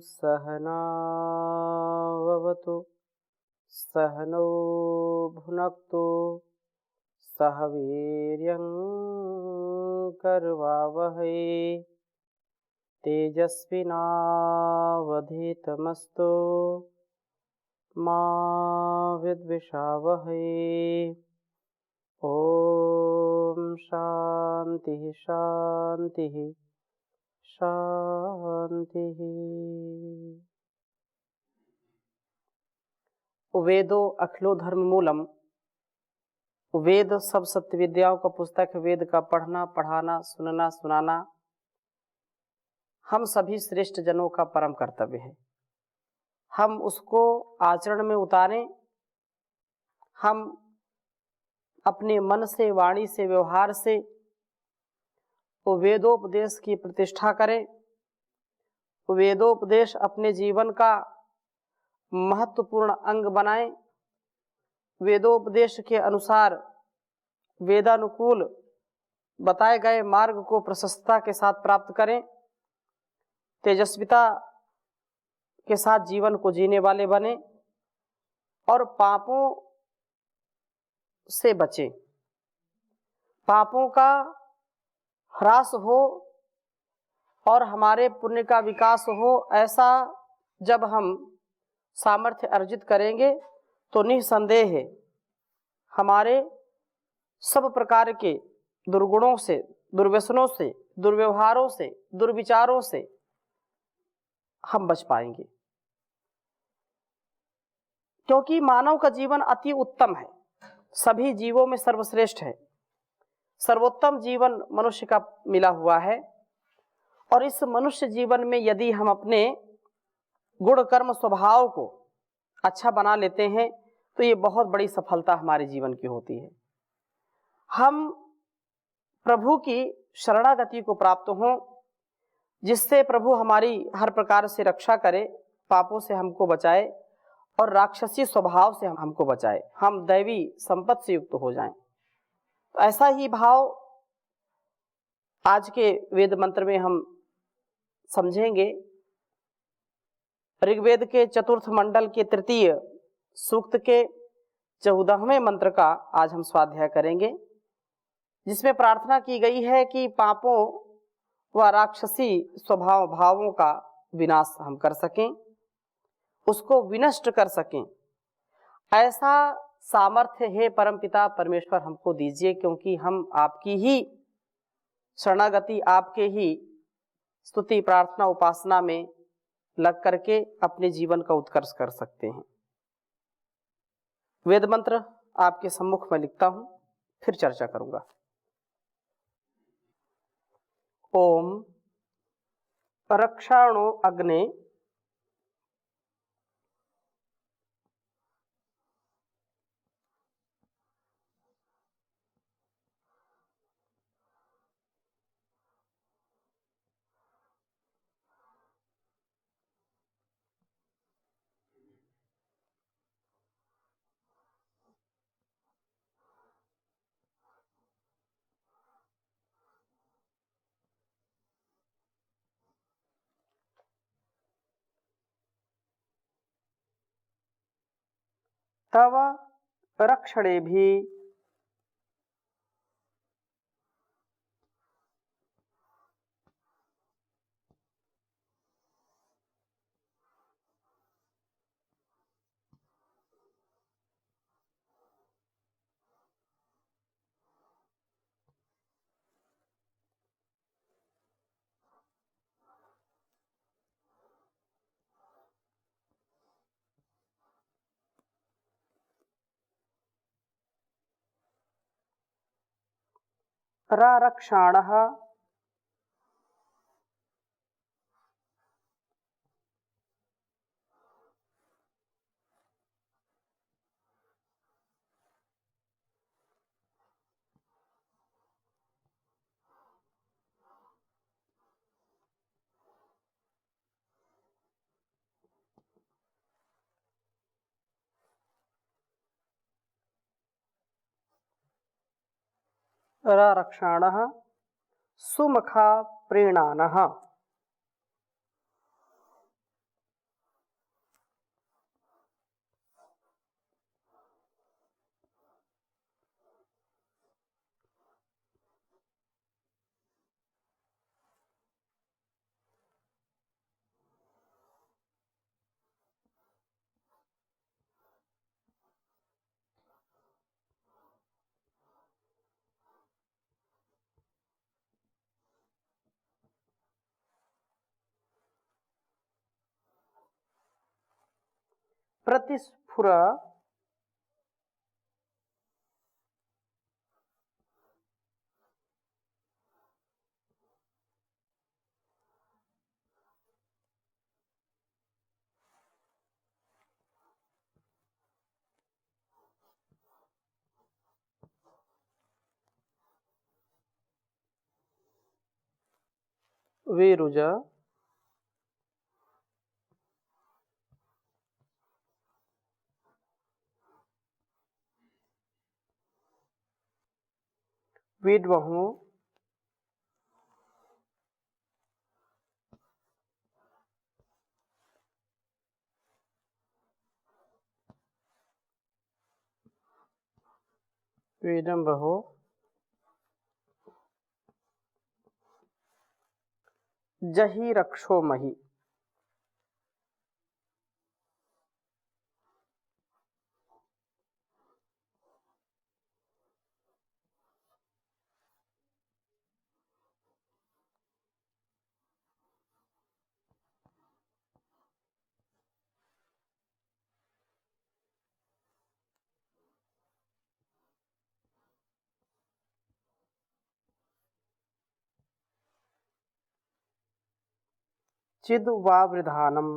सहनाववतु सहनौ भुनक्तु सह वीर्यं करवावहै तेजस्विनावधीतमस्तु मा विद्विषावहै। ओम शांति शांति शांति। वेदो अखिलो धर्म मूलम। वेद सब सत्य विद्याओं का पुस्तक। वेद का पढ़ना पढ़ाना सुनना सुनाना हम सभी श्रेष्ठ जनों का परम कर्तव्य है। हम उसको आचरण में उतारें। हम अपने मन से वाणी से व्यवहार से वो वेदोपदेश की प्रतिष्ठा करें। वेदोपदेश अपने जीवन का महत्वपूर्ण अंग बनाएं। वेदोपदेश के अनुसार वेदानुकूल बताए गए मार्ग को प्रशस्तता के साथ प्राप्त करें। तेजस्विता के साथ जीवन को जीने वाले बने और पापों से बचें। पापों का ह्रास हो और हमारे पुण्य का विकास हो, ऐसा जब हम सामर्थ्य अर्जित करेंगे तो निसंदेह है हमारे सब प्रकार के दुर्गुणों से, दुर्व्यसनों से, दुर्व्यवहारों से, दुर्विचारों से हम बच पाएंगे। क्योंकि मानव का जीवन अति उत्तम है, सभी जीवों में सर्वश्रेष्ठ है। सर्वोत्तम जीवन मनुष्य का मिला हुआ है और इस मनुष्य जीवन में यदि हम अपने गुण कर्म स्वभाव को अच्छा बना लेते हैं तो ये बहुत बड़ी सफलता हमारे जीवन की होती है। हम प्रभु की शरणागति को प्राप्त हों, जिससे प्रभु हमारी हर प्रकार से रक्षा करे, पापों से हमको बचाए और राक्षसी स्वभाव से हमको बचाए, हम दैवी संपत्ति से युक्त हो जाएं। तो ऐसा ही भाव आज के वेद मंत्र में हम समझेंगे। ऋग्वेद के चतुर्थ मंडल के तृतीय सूक्त के 14वें मंत्र का आज हम स्वाध्याय करेंगे, जिसमें प्रार्थना की गई है कि पापों व राक्षसी स्वभाव भावों का विनाश हम कर सकें, उसको विनष्ट कर सकें। ऐसा सामर्थ्य है परमपिता परमेश्वर हमको दीजिए, क्योंकि हम आपकी ही शरणागति, आपके ही स्तुति प्रार्थना उपासना में लग करके अपने जीवन का उत्कर्ष कर सकते हैं। वेद मंत्र आपके सम्मुख में लिखता हूं, फिर चर्चा करूंगा। ओम रक्षाणो अग्ने तव रक्षणे भी रक्षाणः रक्षाणः सुमुखा प्रीणानः। प्रतिस्फुर विरुज विद्वहु विडम्बहो जहि रक्षो महि। चिद्वावृधानम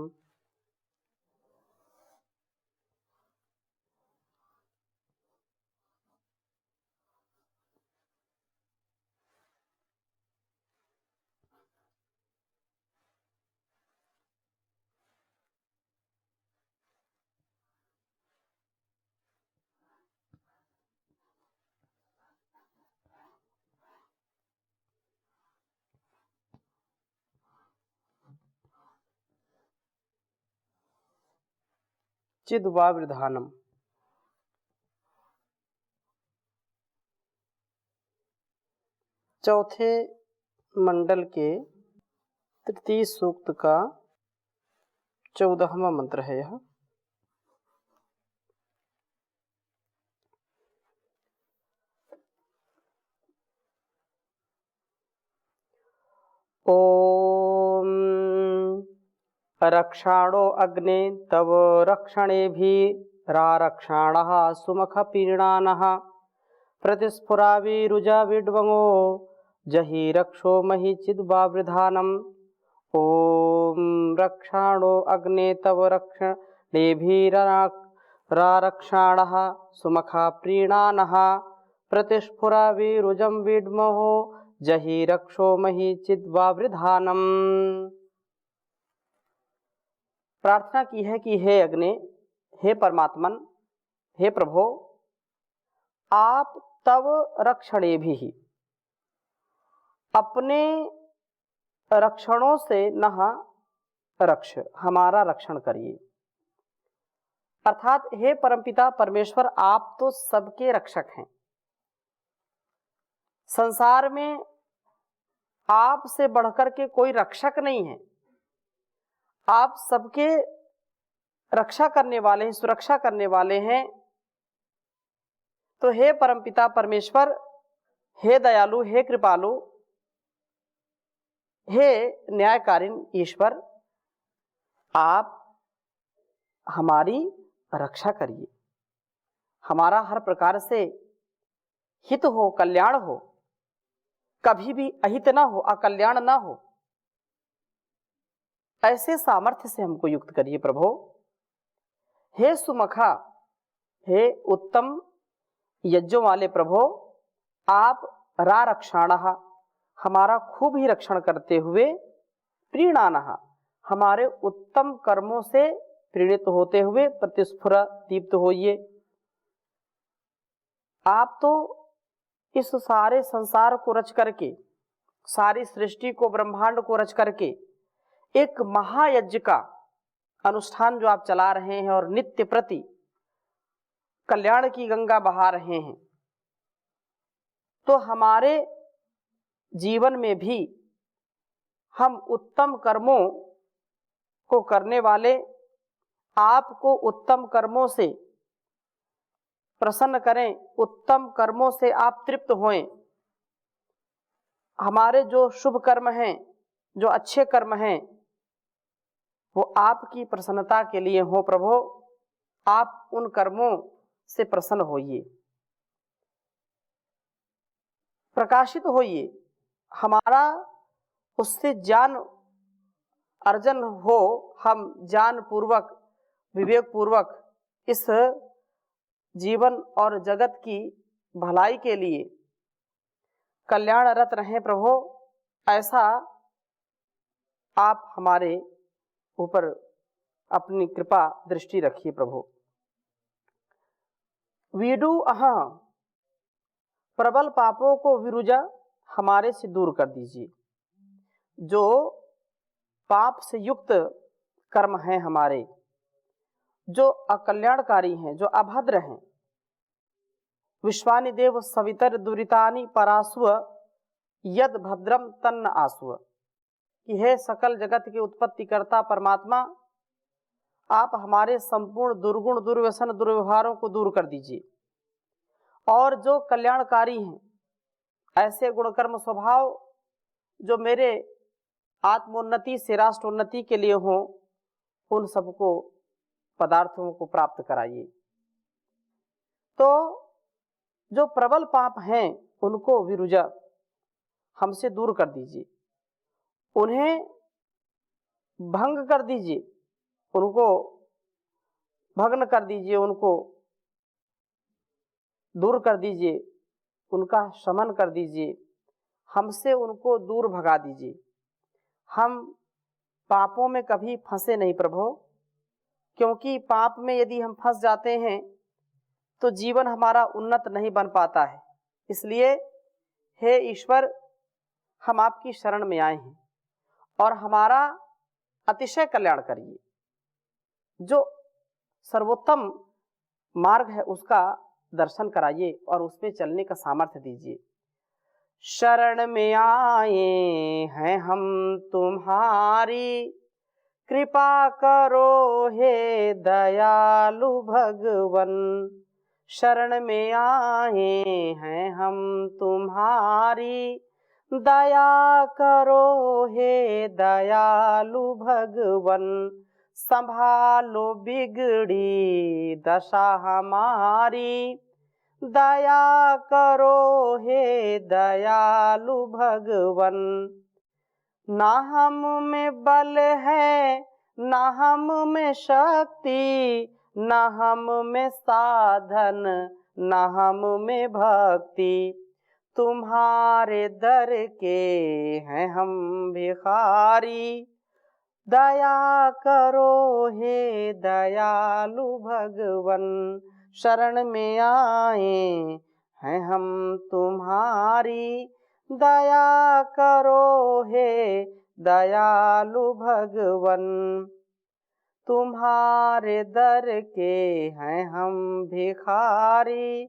चिद्वावृधानम। चौथे मंडल के तृतीय सूक्त का 14वां मंत्र है यह। ओम रक्षाणो अग्ने तव रक्षणेभिरारक्षाणः सुमख पीणानः प्रतिस्फुराविरुजा विड्वङो जहि रक्षो महि चिद्वावृधानम्। ओम रक्षाणो अग्ने तव रक्षणेभिरारक्षाणः सुमखा प्रीणानः प्रतिस्फुराविरुजं विड्महो जहि रक्षो महि चिद्वावृधानम्। प्रार्थना की है कि हे अग्नि, हे परमात्मन, हे प्रभो, आप तव रक्षणे भी अपने रक्षणों से नह रक्ष, हमारा रक्षण करिए। अर्थात हे परमपिता परमेश्वर, आप तो सबके रक्षक हैं। संसार में आपसे बढ़कर के कोई रक्षक नहीं है। आप सबके रक्षा करने वाले हैं, सुरक्षा करने वाले हैं। तो हे परमपिता परमेश्वर, हे दयालु, हे कृपालु, हे न्यायकारीन ईश्वर, आप हमारी रक्षा करिए। हमारा हर प्रकार से हित हो, कल्याण हो, कभी भी अहित ना हो, अकल्याण ना हो, ऐसे सामर्थ्य से हमको युक्त करिए प्रभो। हे सुमखा, हे उत्तम यज्ञों वाले प्रभो, आप रारक्षाणः, हमारा खूब ही रक्षण करते हुए, प्रीणानः, हमारे उत्तम कर्मों से प्रेरित होते हुए प्रतिस्फुर दीप्त होइए। आप तो इस सारे संसार को रच करके, सारी सृष्टि को, ब्रह्मांड को रच करके एक महायज्ञ का अनुष्ठान जो आप चला रहे हैं और नित्य प्रति कल्याण की गंगा बहा रहे हैं, तो हमारे जीवन में भी हम उत्तम कर्मों को करने वाले, आपको उत्तम कर्मों से प्रसन्न करें, उत्तम कर्मों से आप तृप्त होएं। हमारे जो शुभ कर्म हैं, जो अच्छे कर्म हैं, वो आपकी प्रसन्नता के लिए हो प्रभो। आप उन कर्मों से प्रसन्न होइए, प्रकाशित होइए, हमारा उससे ज्ञान अर्जन हो, हम ज्ञान पूर्वक विवेक पूर्वक इस जीवन और जगत की भलाई के लिए कल्याणरत रहें प्रभु। ऐसा आप हमारे ऊपर अपनी कृपा दृष्टि रखिए प्रभु। वीडू अहा प्रबल पापों को विरुजा हमारे से दूर कर दीजिए। जो पाप से युक्त कर्म हैं हमारे, जो अकल्याणकारी हैं, जो अभद्र हैं, विश्वानि देव सवितर दुरितानि परास्व यद भद्रम तन्न आसुव, कि हे सकल जगत के उत्पत्ति करता परमात्मा, आप हमारे संपूर्ण दुर्गुण दुर्व्यसन दुर्व्यवहारों को दूर कर दीजिए, और जो कल्याणकारी हैं ऐसे गुणकर्म स्वभाव जो मेरे आत्मोन्नति से राष्ट्रोन्नति के लिए हों, उन सबको पदार्थों को प्राप्त कराइए। तो जो प्रबल पाप हैं उनको विरुजा हमसे दूर कर दीजिए, उन्हें भंग कर दीजिए, उनको भग्न कर दीजिए, उनको दूर कर दीजिए, उनका शमन कर दीजिए, हमसे उनको दूर भगा दीजिए। हम पापों में कभी फंसे नहीं प्रभु, क्योंकि पाप में यदि हम फंस जाते हैं तो जीवन हमारा उन्नत नहीं बन पाता है। इसलिए हे ईश्वर, हम आपकी शरण में आए हैं और हमारा अतिशय कल्याण करिए। जो सर्वोत्तम मार्ग है उसका दर्शन कराइए और उसमें चलने का सामर्थ्य दीजिए। शरण में आए हैं हम तुम्हारी, कृपा करो हे दयालु भगवन। शरण में आए हैं हम तुम्हारी, दया करो हे दयालु भगवन। संभालो बिगड़ी दशा हमारी, दया करो हे दयालु भगवन। ना हम में बल है, ना हम में शक्ति, ना हम में साधन, ना हम में भक्ति। तुम्हारे दर के हैं हम भिखारी, दया करो हे दयालु भगवन। शरण में आए हैं हम तुम्हारी, दया करो हे दयालु भगवन। तुम्हारे दर के हैं हम भिखारी,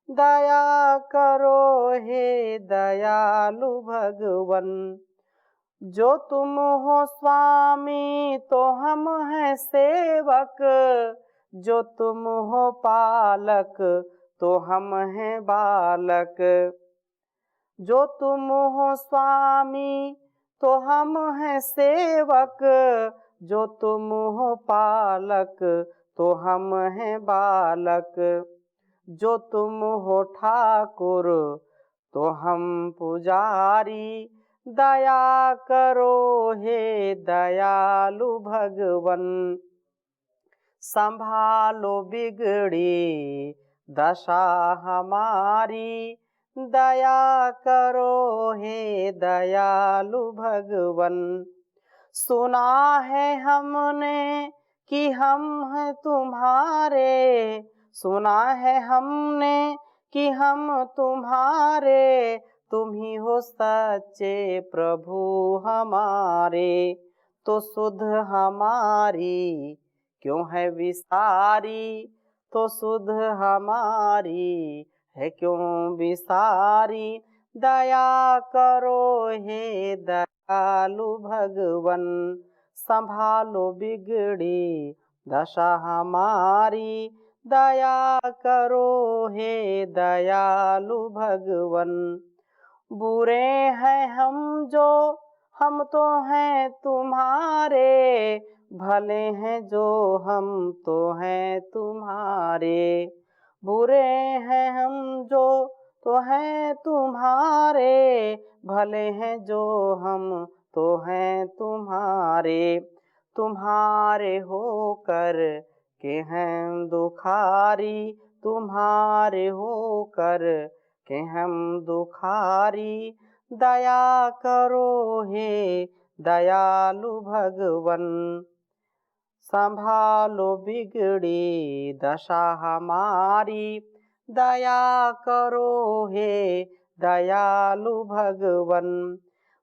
दया करो हे दयालु भगवन। जो तुम हो स्वामी तो हम हैं सेवक, जो तुम हो पालक तो हम हैं बालक। जो तुम हो स्वामी तो हम हैं सेवक, जो तुम हो पालक तो हम हैं बालक। जो तुम हो ठाकुर तो हम पुजारी, दया करो हे दयालु भगवन। संभालो बिगड़ी दशा हमारी, दया करो हे दयालु भगवन। सुना है हमने कि हम हैं तुम्हारे, सुना है हमने कि हम तुम्हारे। तुम ही हो सच्चे प्रभु हमारे, तो सुध हमारी क्यों है विसारी, तो सुध हमारी है क्यों विसारी। दया करो हे दयालु भगवन। संभालो बिगड़ी दशा हमारी, दया करो हे दयालु भगवन। बुरे हैं हम जो, हम तो हैं तुम्हारे, भले हैं जो हम तो हैं तुम्हारे, बुरे हैं हम जो तो हैं तुम्हारे, भले हैं जो हम तो हैं तुम्हारे, तुम्हारे होकर के हैं दुखारी, तुम्हारे होकर के हम दुखारी, दया करो हे दयालु भगवन, संभालो बिगड़ी दशा हमारी, दया करो हे दयालु भगवन,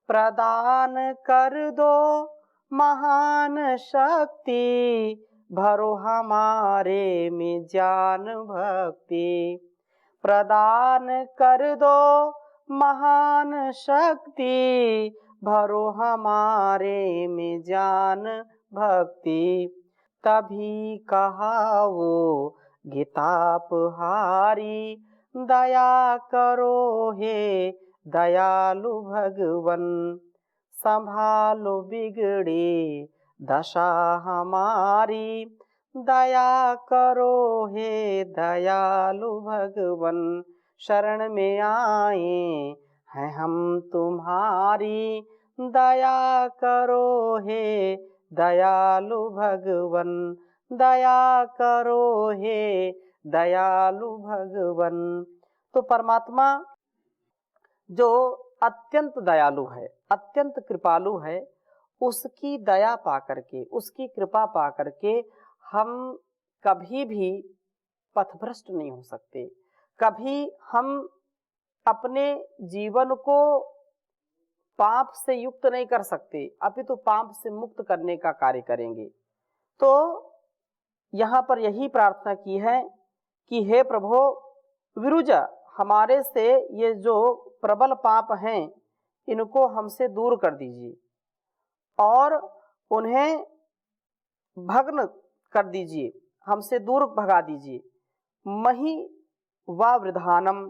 प्रदान कर दो महान शक्ति, भरो हमारे में ज्ञान भक्ति, प्रदान कर दो महान शक्ति, भरो हमारे में ज्ञान भक्ति, तभी कहा वो गीतापहारी, दया करो हे दयालु भगवन, संभालो बिगड़ी दशा हमारी, दया करो हे दयालु भगवन, शरण में आए हैं हम तुम्हारी, दया करो हे दयालु भगवन, दया करो हे दयालु भगवन। तो परमात्मा जो अत्यंत दयालु है, अत्यंत कृपालु है, उसकी दया पा करके, उसकी कृपा पा करके हम कभी भी पथभ्रष्ट नहीं हो सकते, कभी हम अपने जीवन को पाप से युक्त नहीं कर सकते, अपितु पाप से मुक्त करने का कार्य करेंगे। तो यहाँ पर यही प्रार्थना की है कि हे प्रभु विरुजा, हमारे से ये जो प्रबल पाप हैं इनको हमसे दूर कर दीजिए और उन्हें भग्न कर दीजिए, हमसे दूर भगा दीजिए। मही व वृधानम,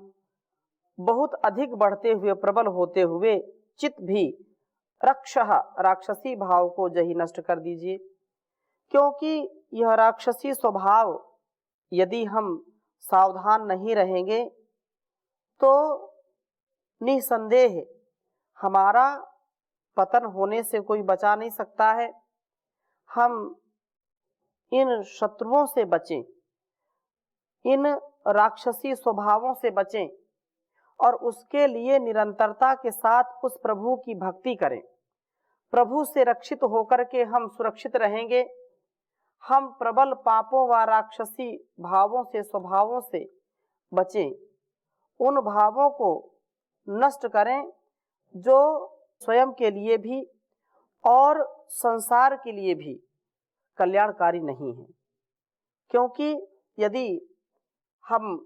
बहुत अधिक बढ़ते हुए प्रबल होते हुए चित भी रक्षः, राक्षसी भाव को जही नष्ट कर दीजिए, क्योंकि यह राक्षसी स्वभाव यदि हम सावधान नहीं रहेंगे तो निसंदेह हमारा पतन होने से कोई बचा नहीं सकता है। हम इन शत्रुओं से बचें, इन राक्षसी स्वभावों से बचें और उसके लिए निरंतरता के साथ उस प्रभु की भक्ति करें। प्रभु से रक्षित होकर के हम सुरक्षित रहेंगे। हम प्रबल पापों व राक्षसी भावों से, स्वभावों से बचें, उन भावों को नष्ट करें जो स्वयं के लिए भी और संसार के लिए भी कल्याणकारी नहीं है। क्योंकि यदि हम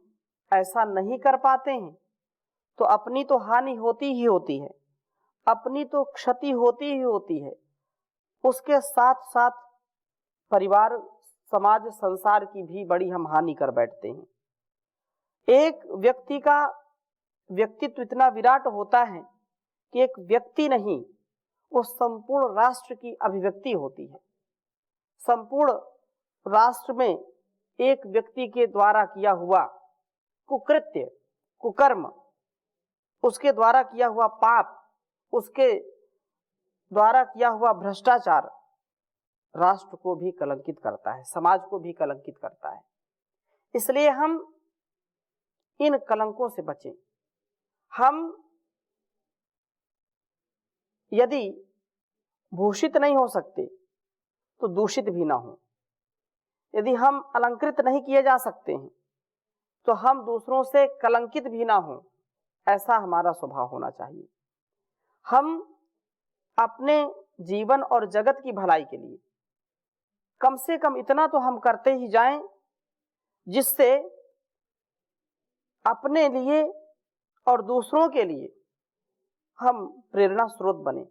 ऐसा नहीं कर पाते हैं तो अपनी तो हानि होती ही होती है, अपनी तो क्षति होती ही होती है, उसके साथ साथ परिवार, समाज, संसार की भी बड़ी हम हानि कर बैठते हैं। एक व्यक्ति का व्यक्तित्व इतना विराट होता है कि एक व्यक्ति नहीं, वो संपूर्ण राष्ट्र की अभिव्यक्ति होती है। संपूर्ण राष्ट्र में एक व्यक्ति के द्वारा किया हुआ कुकृत्य, कुकर्म, उसके द्वारा किया हुआ पाप, उसके द्वारा किया हुआ भ्रष्टाचार राष्ट्र को भी कलंकित करता है, समाज को भी कलंकित करता है। इसलिए हम इन कलंकों से बचें। हम यदि भूषित नहीं हो सकते तो दूषित भी ना हो। यदि हम अलंकृत नहीं किए जा सकते हैं तो हम दूसरों से कलंकित भी ना हो, ऐसा हमारा स्वभाव होना चाहिए। हम अपने जीवन और जगत की भलाई के लिए कम से कम इतना तो हम करते ही जाएं जिससे अपने लिए और दूसरों के लिए हम प्रेरणा स्रोत बने।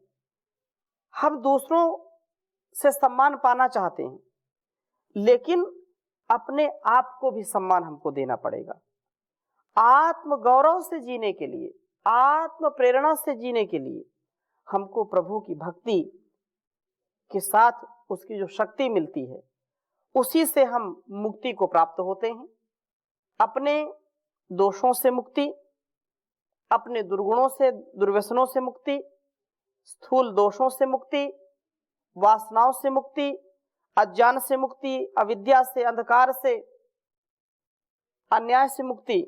हम दूसरों से सम्मान पाना चाहते हैं, लेकिन अपने आप को भी सम्मान हमको देना पड़ेगा। आत्म गौरव से जीने के लिए, आत्म प्रेरणा से जीने के लिए हमको प्रभु की भक्ति के साथ उसकी जो शक्ति मिलती है, उसी से हम मुक्ति को प्राप्त होते हैं। अपने दोषों से मुक्ति, अपने दुर्गुणों से, दुर्व्यसनों से मुक्ति, स्थूल दोषों से मुक्ति, वासनाओं से मुक्ति, अज्ञान से मुक्ति, अविद्या से, अंधकार से, अन्याय से मुक्ति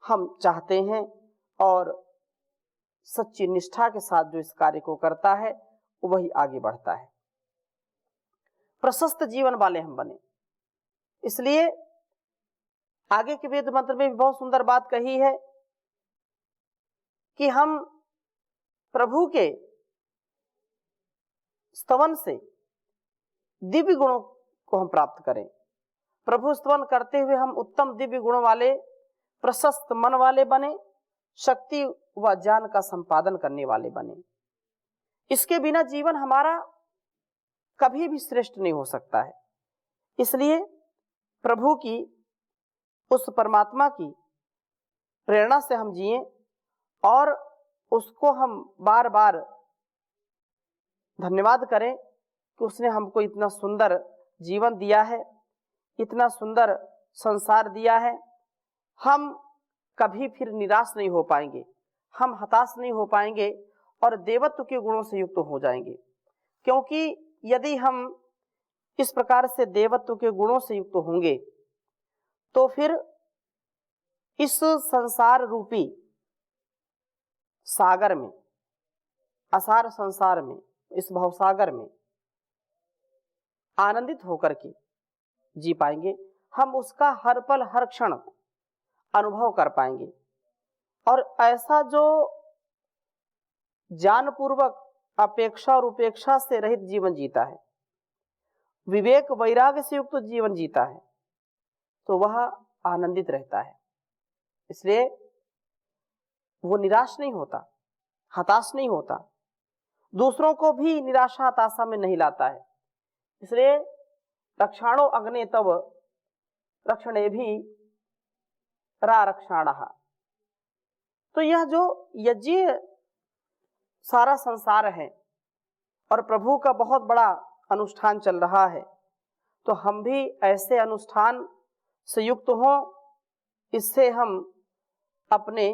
हम चाहते हैं। और सच्ची निष्ठा के साथ जो इस कार्य को करता है वही आगे बढ़ता है। प्रशस्त जीवन वाले हम बने। इसलिए आगे के वेद मंत्र में भी बहुत सुंदर बात कही है कि हम प्रभु के स्तवन से दिव्य गुणों को हम प्राप्त करें। प्रभु स्तवन करते हुए हम उत्तम दिव्य गुणों वाले, प्रशस्त मन वाले बने, शक्ति व ज्ञान का संपादन करने वाले बने। इसके बिना जीवन हमारा कभी भी श्रेष्ठ नहीं हो सकता है। इसलिए प्रभु की, उस परमात्मा की प्रेरणा से हम जिए और उसको हम बार बार धन्यवाद करें कि उसने हमको इतना सुंदर जीवन दिया है, इतना सुंदर संसार दिया है। हम कभी फिर निराश नहीं हो पाएंगे, हम हताश नहीं हो पाएंगे और देवत्व के गुणों से युक्त हो जाएंगे। क्योंकि यदि हम इस प्रकार से देवत्व के गुणों से युक्त होंगे तो फिर इस संसार रूपी सागर में, असार संसार में, इस भवसागर में आनंदित होकर के जी पाएंगे। हम उसका हर पल हर क्षण अनुभव कर पाएंगे। और ऐसा जो ज्ञानपूर्वक अपेक्षा और उपेक्षा से रहित जीवन जीता है, विवेक वैराग्य से युक्त जीवन जीता है, तो वह आनंदित रहता है। इसलिए वो निराश नहीं होता, हताश नहीं होता, दूसरों को भी निराशा हताशा में नहीं लाता है। इसलिए रक्षाणो अग्ने तव रक्षणे भी रक्षाणः। तो यह जो यज्ञ सारा संसार है और प्रभु का बहुत बड़ा अनुष्ठान चल रहा है, तो हम भी ऐसे अनुष्ठान से युक्त हों, इससे हम अपने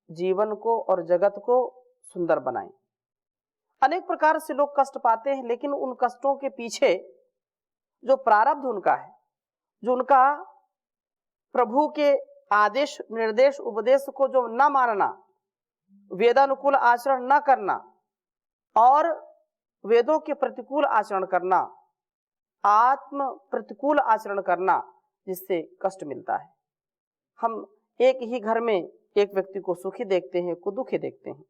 जीवन को और जगत को सुंदर बनाएं। अनेक प्रकार से लोग कष्ट पाते हैं, लेकिन उन कष्टों के पीछे जो प्रारब्ध उनका है, जो उनका प्रभु के आदेश, निर्देश, उपदेश को जो न मानना, वेदानुकूल आचरण न करना और वेदों के प्रतिकूल आचरण करना, आत्म प्रतिकूल आचरण करना, जिससे कष्ट मिलता है। हम एक ही घर में एक व्यक्ति को सुखी देखते हैं, को दुखी देखते हैं।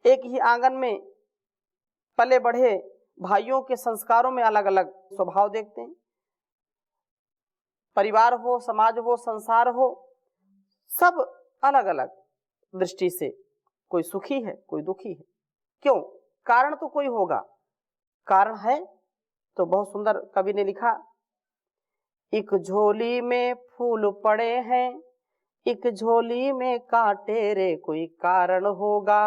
एक ही आंगन में पले बढ़े भाइयों के संस्कारों में अलग अलग स्वभाव देखते हैं। परिवार हो, समाज हो, संसार हो, सब अलग अलग दृष्टि से, कोई सुखी है, कोई दुखी है। क्यों? कारण तो कोई होगा। कारण है तो बहुत सुंदर कवि ने लिखा, एक झोली में फूल पड़े हैं, एक झोली में कांटे रे, कोई कारण होगा,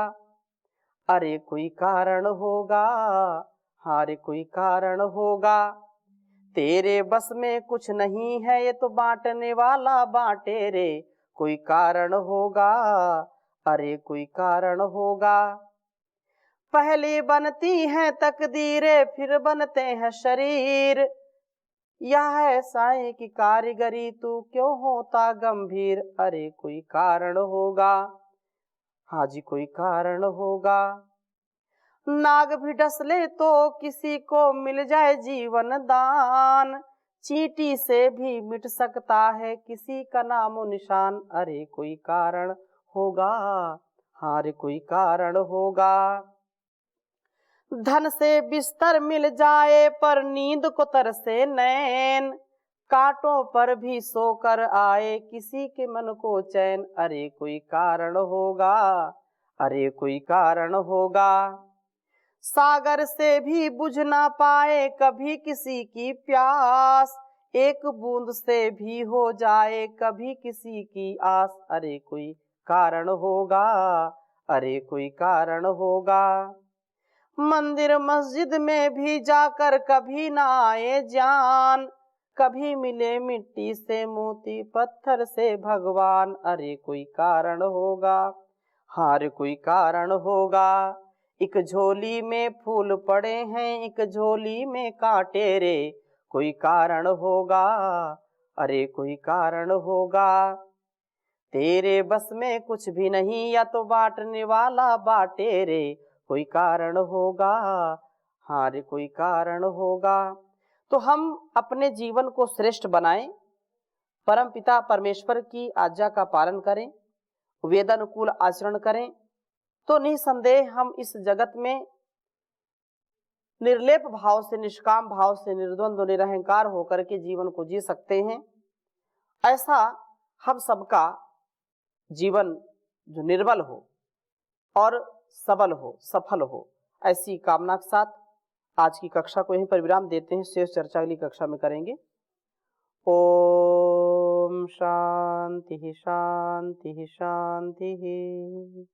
अरे कोई कारण होगा, हाँ रे कोई कारण होगा। तेरे बस में कुछ नहीं है, ये तो बांटने वाला बांटे रे, कोई कारण होगा, अरे कोई कारण होगा। पहले बनती हैं तकदीरें, फिर बनते हैं शरीर, यह है साईं की कारीगरी, तू क्यों होता गंभीर, अरे कोई कारण होगा, हाँ जी कोई कारण होगा। नाग भी डस ले तो किसी को मिल जाए जीवन दान, चींटी से भी मिट सकता है किसी का नामो निशान, अरे कोई कारण होगा, हाँ रे कोई कारण होगा। धन से बिस्तर मिल जाए पर नींद को तरसे नैन, कांटों पर भी सोकर आए किसी के मन को चैन, अरे कोई कारण होगा, अरे कोई कारण होगा। सागर से भी बुझ ना पाए कभी किसी की प्यास, एक बूंद से भी हो जाए कभी किसी की आस, अरे कोई कारण होगा, अरे कोई कारण होगा। मंदिर मस्जिद में भी जाकर कभी ना आए जान, कभी मिले मिट्टी से मोती पत्थर से भगवान। अरे कोई कारण होगा, हाँ रे कोई कारण होगा। एक झोली में फूल पड़े हैं, एक झोली में कांटे रे, कोई कारण होगा, अरे कोई कारण होगा। तेरे बस में कुछ भी नहीं, या तो बांटने वाला बांटे रे, कोई कारण होगा, हाँ रे कोई कारण होगा। तो हम अपने जीवन को श्रेष्ठ बनाएं, परम पिता परमेश्वर की आज्ञा का पालन करें, वेदानुकूल आचरण करें, तो निसंदेह हम इस जगत में निर्लेप भाव से, निष्काम भाव से, निर्द्वंद्व निरहंकार होकर के जीवन को जी सकते हैं। ऐसा हम सबका जीवन जो निर्मल हो और सबल हो, सफल हो, ऐसी कामना के साथ आज की कक्षा को यहीं पर विराम देते हैं। शेष चर्चा अगली कक्षा में करेंगे। ओम शांति शांति शांति।